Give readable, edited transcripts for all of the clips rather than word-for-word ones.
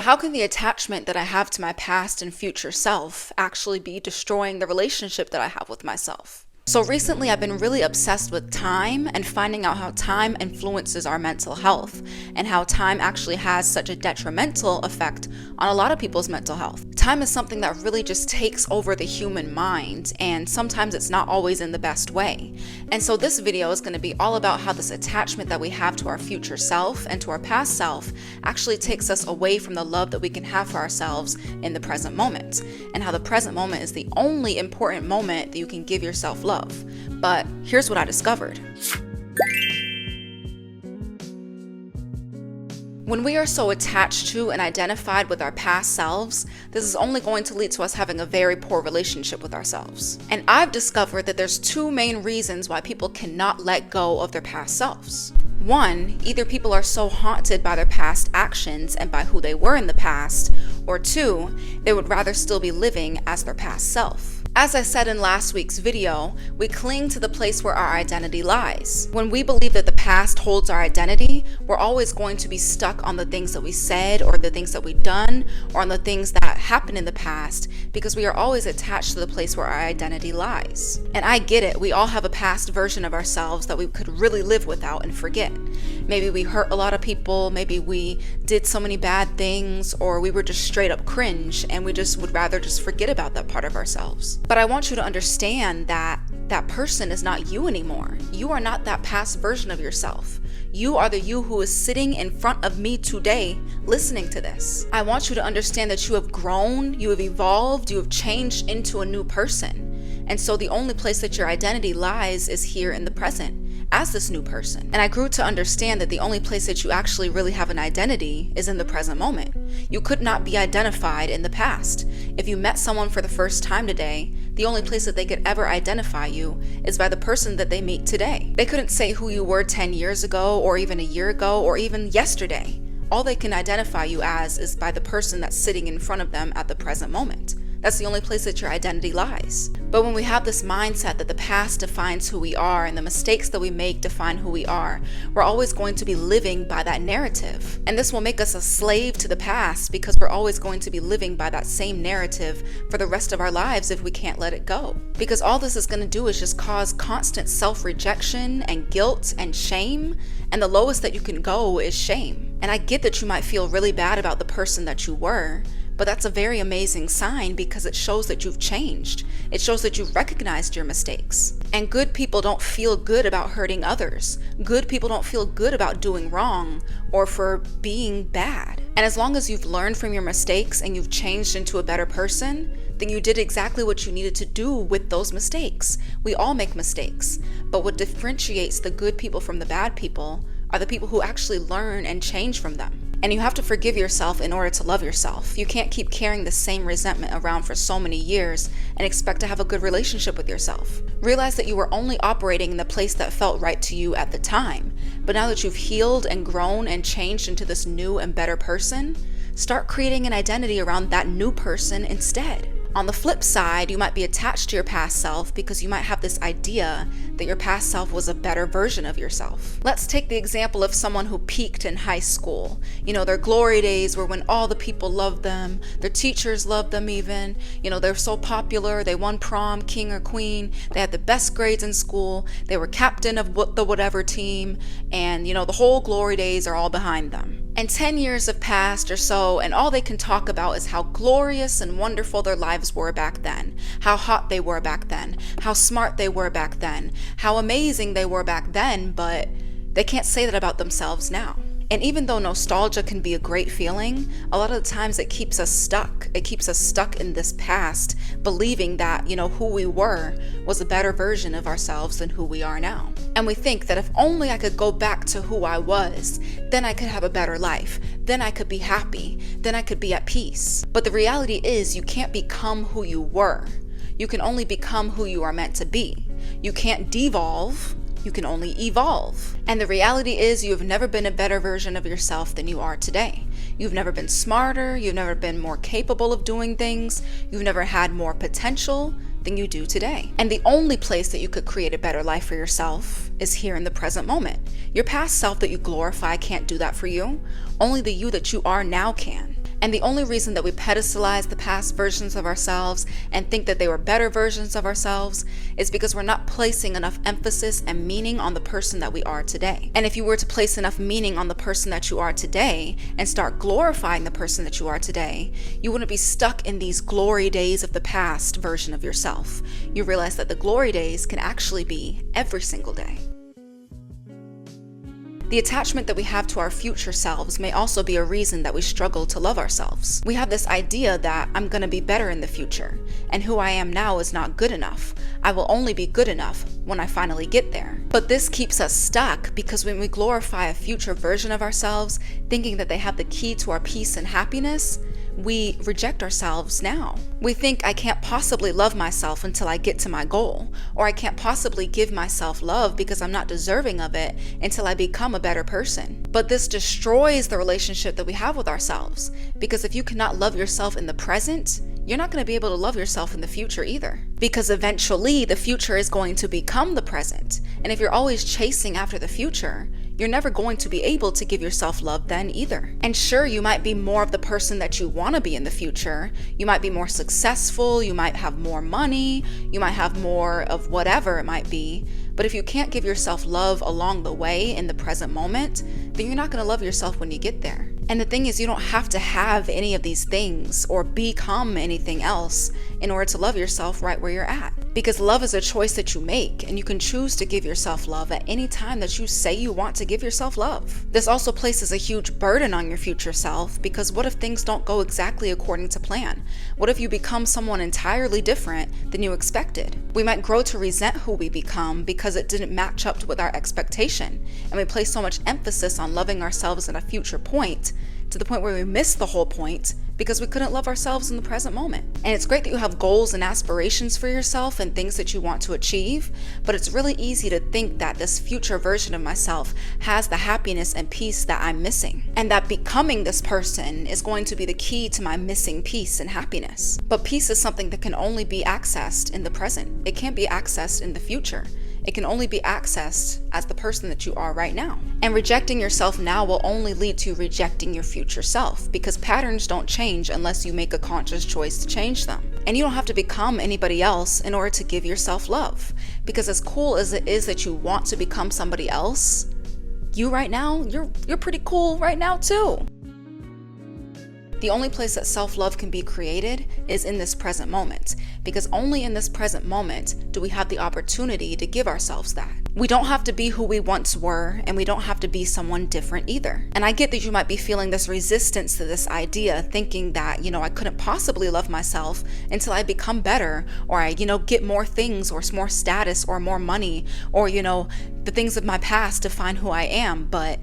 How can the attachment that I have to my past and future self actually be destroying the relationship that I have with myself? So recently I've been really obsessed with time and finding out how time influences our mental health and how time actually has such a detrimental effect on a lot of people's mental health. Time is something that really just takes over the human mind, and sometimes it's not always in the best way. And so this video is going to be all about how this attachment that we have to our future self and to our past self actually takes us away from the love that we can have for ourselves in the present moment, and how the present moment is the only important moment that you can give yourself love. But here's what I discovered. When we are so attached to and identified with our past selves, this is only going to lead to us having a very poor relationship with ourselves. And I've discovered that there's two main reasons why people cannot let go of their past selves. One, either people are so haunted by their past actions and by who they were in the past, or two, they would rather still be living as their past self. As I said in last week's video, we cling to the place where our identity lies. When we believe that the past holds our identity, we're always going to be stuck on the things that we said or the things that we've done or on the things that happened in the past because we are always attached to the place where our identity lies. And I get it, we all have a past version of ourselves that we could really live without and forget. Maybe we hurt a lot of people, maybe we did so many bad things, or we were just straight up cringe and we just would rather just forget about that part of ourselves. But I want you to understand that that person is not you anymore. You are not that past version of yourself. You are the you who is sitting in front of me today listening to this. I want you to understand that you have grown, you have evolved, you have changed into a new person. And so the only place that your identity lies is here in the present as this new person. And I grew to understand that the only place that you actually really have an identity is in the present moment. You could not be identified in the past. If you met someone for the first time today, the only place that they could ever identify you is by the person that they meet today. They couldn't say who you were 10 years ago or even a year ago or even yesterday. All they can identify you as is by the person that's sitting in front of them at the present moment. That's the only place that your identity lies. But when we have this mindset that the past defines who we are and the mistakes that we make define who we are, we're always going to be living by that narrative. And this will make us a slave to the past because we're always going to be living by that same narrative for the rest of our lives if we can't let it go. Because all this is going to do is just cause constant self-rejection and guilt and shame. And the lowest that you can go is shame. And I get that you might feel really bad about the person that you were, but that's a very amazing sign because it shows that you've changed. It shows that you've recognized your mistakes. And good people don't feel good about hurting others. Good people don't feel good about doing wrong or for being bad. And as long as you've learned from your mistakes and you've changed into a better person, then you did exactly what you needed to do with those mistakes. We all make mistakes. But what differentiates the good people from the bad people are the people who actually learn and change from them. And you have to forgive yourself in order to love yourself. You can't keep carrying the same resentment around for so many years and expect to have a good relationship with yourself. Realize that you were only operating in the place that felt right to you at the time. But now that you've healed and grown and changed into this new and better person, start creating an identity around that new person instead. On the flip side, you might be attached to your past self because you might have this idea that your past self was a better version of yourself. Let's take the example of someone who peaked in high school. You know, their glory days were when all the people loved them, their teachers loved them even. You know, they're so popular, they won prom, king or queen, they had the best grades in school, they were captain of the whatever team, and you know, the whole glory days are all behind them. And 10 years have passed or so, and all they can talk about is how glorious and wonderful their lives were back then, how hot they were back then, how smart they were back then, how amazing they were back then, but they can't say that about themselves now. And even though nostalgia can be a great feeling, a lot of the times it keeps us stuck. It keeps us stuck in this past, believing that, you know, who we were was a better version of ourselves than who we are now. And we think that if only I could go back to who I was, then I could have a better life. Then I could be happy. Then I could be at peace. But the reality is you can't become who you were. You can only become who you are meant to be. You can't devolve. You can only evolve. And the reality is you have never been a better version of yourself than you are today. You've never been smarter. You've never been more capable of doing things. You've never had more potential than you do today. And the only place that you could create a better life for yourself is here in the present moment. Your past self that you glorify can't do that for you. Only the you that you are now can. And the only reason that we pedestalize the past versions of ourselves and think that they were better versions of ourselves is because we're not placing enough emphasis and meaning on the person that we are today. And if you were to place enough meaning on the person that you are today and start glorifying the person that you are today, you wouldn't be stuck in these glory days of the past version of yourself. You realize that the glory days can actually be every single day. The attachment that we have to our future selves may also be a reason that we struggle to love ourselves. We have this idea that I'm going to be better in the future, and who I am now is not good enough. I will only be good enough when I finally get there. But this keeps us stuck because when we glorify a future version of ourselves, thinking that they have the key to our peace and happiness, we reject ourselves now. We think I can't possibly love myself until I get to my goal, or I can't possibly give myself love because I'm not deserving of it until I become a better person. But this destroys the relationship that we have with ourselves, because if you cannot love yourself in the present, you're not going to be able to love yourself in the future either. Because eventually the future is going to become the present. And if you're always chasing after the future, you're never going to be able to give yourself love then either. And sure, you might be more of the person that you want to be in the future. You might be more successful, you might have more money, you might have more of whatever it might be. But if you can't give yourself love along the way in the present moment, then you're not going to love yourself when you get there. And the thing is, you don't have to have any of these things or become anything else in order to love yourself right where you're at. Because love is a choice that you make, and you can choose to give yourself love at any time that you say you want to give yourself love. This also places a huge burden on your future self, because what if things don't go exactly according to plan? What if you become someone entirely different than you expected? We might grow to resent who we become because it didn't match up with our expectation, and we place so much emphasis on loving ourselves at a future point, to the point where we miss the whole point because we couldn't love ourselves in the present moment. And it's great that you have goals and aspirations for yourself and things that you want to achieve, but it's really easy to think that this future version of myself has the happiness and peace that I'm missing, and that becoming this person is going to be the key to my missing peace and happiness. But peace is something that can only be accessed in the present. It can't be accessed in the future. It can only be accessed as the person that you are right now. And rejecting yourself now will only lead to rejecting your future self, because patterns don't change unless you make a conscious choice to change them. And you don't have to become anybody else in order to give yourself love, because as cool as it is that you want to become somebody else, you right now, you're pretty cool right now too. The only place that self-love can be created is in this present moment, because only in this present moment do we have the opportunity to give ourselves that. We don't have to be who we once were, and we don't have to be someone different either. And I get that you might be feeling this resistance to this idea, thinking that, I couldn't possibly love myself until I become better, or I, get more things, or more status, or more money, or, the things of my past define who I am. But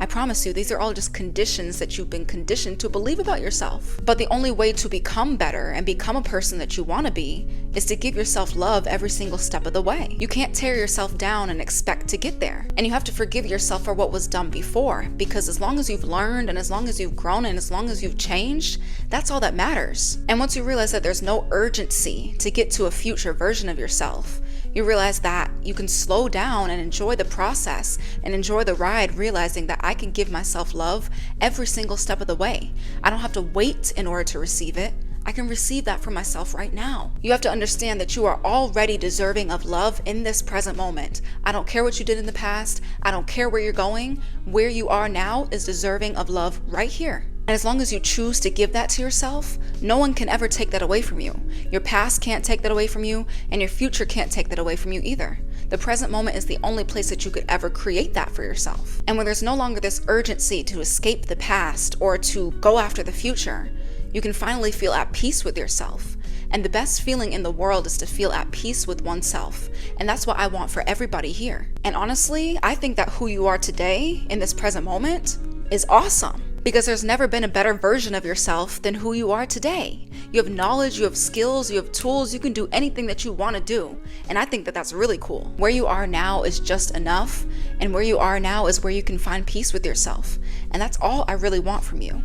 I promise you, these are all just conditions that you've been conditioned to believe about yourself. But the only way to become better and become a person that you want to be is to give yourself love every single step of the way. You can't tear yourself down and expect to get there. And you have to forgive yourself for what was done before, because as long as you've learned, and as long as you've grown, and as long as you've changed, that's all that matters. And once you realize that there's no urgency to get to a future version of yourself, you realize that you can slow down and enjoy the process and enjoy the ride, realizing that I can give myself love every single step of the way. I don't have to wait in order to receive it. I can receive that for myself right now. You have to understand that you are already deserving of love in this present moment. I don't care what you did in the past. I don't care where you're going. Where you are now is deserving of love right here. And as long as you choose to give that to yourself, no one can ever take that away from you. Your past can't take that away from you, and your future can't take that away from you either. The present moment is the only place that you could ever create that for yourself. And when there's no longer this urgency to escape the past or to go after the future, you can finally feel at peace with yourself. And the best feeling in the world is to feel at peace with oneself. And that's what I want for everybody here. And honestly, I think that who you are today in this present moment is awesome. Because there's never been a better version of yourself than who you are today. You have knowledge, you have skills, you have tools, you can do anything that you want to do. And I think that that's really cool. Where you are now is just enough, and where you are now is where you can find peace with yourself. And that's all I really want from you.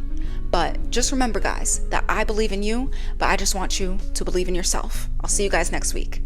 But just remember, guys, that I believe in you, but I just want you to believe in yourself. I'll see you guys next week.